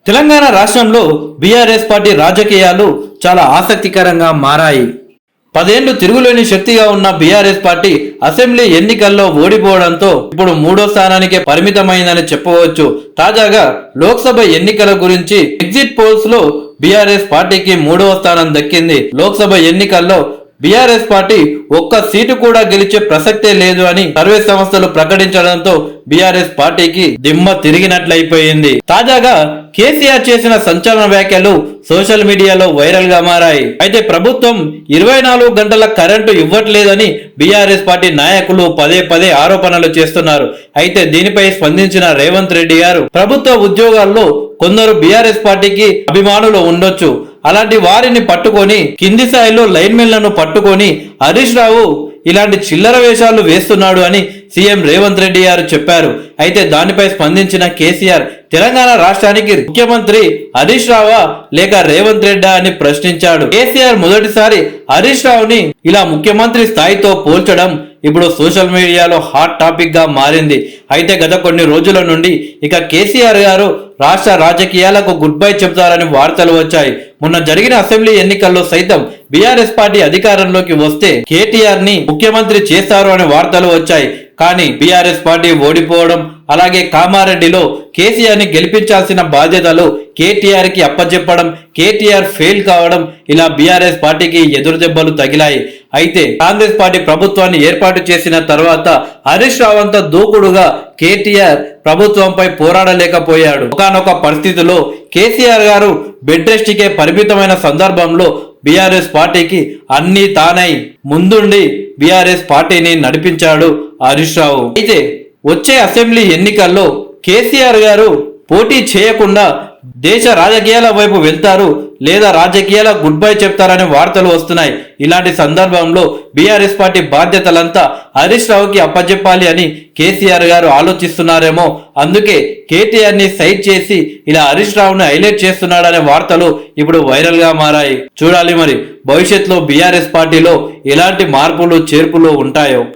తెలంగాణ రాష్ట్రంలో BRS party రాజకీయాలు చాలా ఆసక్తికరంగా మారాయి. 10 ఏళ్లు తిరుగులేని శక్తిగా ఉన్న బీఆర్ఎస్ పార్టీ అసెంబ్లీ ఎన్నికల్లో ఓడిపోవడంతో ఇప్పుడు 3వ స్థానానికే పరిమితమైందని చెప్పవచ్చు. తాజాగా లోక్సభ ఎన్నికల గురించి ఎగ్జిట్ పోల్స్ లో బీఆర్ఎస్ పార్టీకి 3వ స్థానం దక్కింది. లోక్సభ ఎన్నికల్లో బీఆర్ఎస్ పార్టీ ఒక్క సీటు కూడా గెలిచే ప్రసక్తే లేదు అని సర్వే సంస్థలు ప్రకటించడంతో బీఆర్ఎస్ పార్టీకి దిమ్మ తిరిగినట్లయిపోయింది. తాజాగా కేసీఆర్ చేసిన సంచలన వ్యాఖ్యలు సోషల్ మీడియాలో వైరల్ గా మారాయి. అయితే ప్రభుత్వం 24 గంటల కరెంటు ఇవ్వట్లేదని బీఆర్ఎస్ పార్టీ నాయకులు పదే ఆరోపణలు చేస్తున్నారు. అయితే దీనిపై స్పందించిన రేవంత్ రెడ్డి గారు ప్రభుత్వ ఉద్యోగాల్లో కొందరు బీఆర్ఎస్ పార్టీకి అభిమానులు ఉండొచ్చు, అలాంటి వారిని పట్టుకొని కింది స్థాయిలో లైన్మెన్లను పట్టుకొని హరీష్ రావు ఇలాంటి చిల్లర వేషాలు వేస్తున్నాడు అని సీఎం రేవంత్ రెడ్డి గారు చెప్పారు. అయితే దానిపై స్పందించిన కేసీఆర్ తెలంగాణ రాష్ట్రానికి ముఖ్యమంత్రి హరీష్ రావా లేక రేవంత్ రెడ్డా అని ప్రశ్నించాడు. కేసీఆర్ మొదటిసారి హరీష్ రావుని ఇలా ముఖ్యమంత్రి స్థాయితో పోల్చడం ఇప్పుడు సోషల్ మీడియాలో హాట్ టాపిక్ గా మారింది. అయితే గత కొన్ని రోజుల నుండి ఇక కేసీఆర్ గారు రాష్ట్ర రాజకీయాలకు గుడ్ బై చెబుతారని వార్తలు వచ్చాయి. మొన్న జరిగిన అసెంబ్లీ ఎన్నికల్లో సైతం బీఆర్ఎస్ పార్టీ అధికారంలోకి వస్తే కేటీఆర్ ని ముఖ్యమంత్రి చేస్తారు అనే వార్తలు వచ్చాయి. కానీ బీఆర్ఎస్ పార్టీ ఓడిపోవడం, అలాగే కామారెడ్డిలో కేసీఆర్ ని గెలిపించాల్సిన బాధ్యతలు కేటీఆర్ కి అప్పచెప్పడం, కేటీఆర్ ఫెయిల్ కావడం, ఇలా బీఆర్ఎస్ పార్టీకి ఎదురు దెబ్బలు తగిలాయి. అయితే కాంగ్రెస్ పార్టీ ప్రభుత్వాన్ని ఏర్పాటు చేసిన తర్వాత హరీష్ రావు అంత దూకుడుగా కేటీఆర్ ప్రభుత్వంపై పోరాడలేకపోయాడు. ఒకానొక పరిస్థితిలో కేసీఆర్ గారు బెడ్ రెస్ట్ కే పరిమితమైన సందర్భంలో బీఆర్ఎస్ పార్టీకి అన్ని తానై ముందుండి బీఆర్ఎస్ పార్టీని నడిపించాడు హరీష్ రావు. అయితే వచ్చే అసెంబ్లీ ఎన్నికల్లో కేసీఆర్ గారు పోటీ చేయకుండా దేశ రాజకీయాల వైపు వెళ్తారు లేదా రాజకీయాల గుడ్ బై చెప్తారనే వార్తలు వస్తున్నాయి. ఇలాంటి సందర్భంలో బీఆర్ఎస్ పార్టీ బాధ్యతలంతా హరీష్ రావుకి అప్పచెప్పాలి అని కేసీఆర్ గారు ఆలోచిస్తున్నారేమో. అందుకే కేటీఆర్ ని సైడ్ చేసి ఇలా హరీష్ రావుని హైలైట్ చేస్తున్నాడనే వార్తలు ఇప్పుడు వైరల్ గా మారాయి. చూడాలి మరి భవిష్యత్తులో బీఆర్ఎస్ పార్టీలో ఎలాంటి మార్పులు చేర్పులు ఉంటాయో.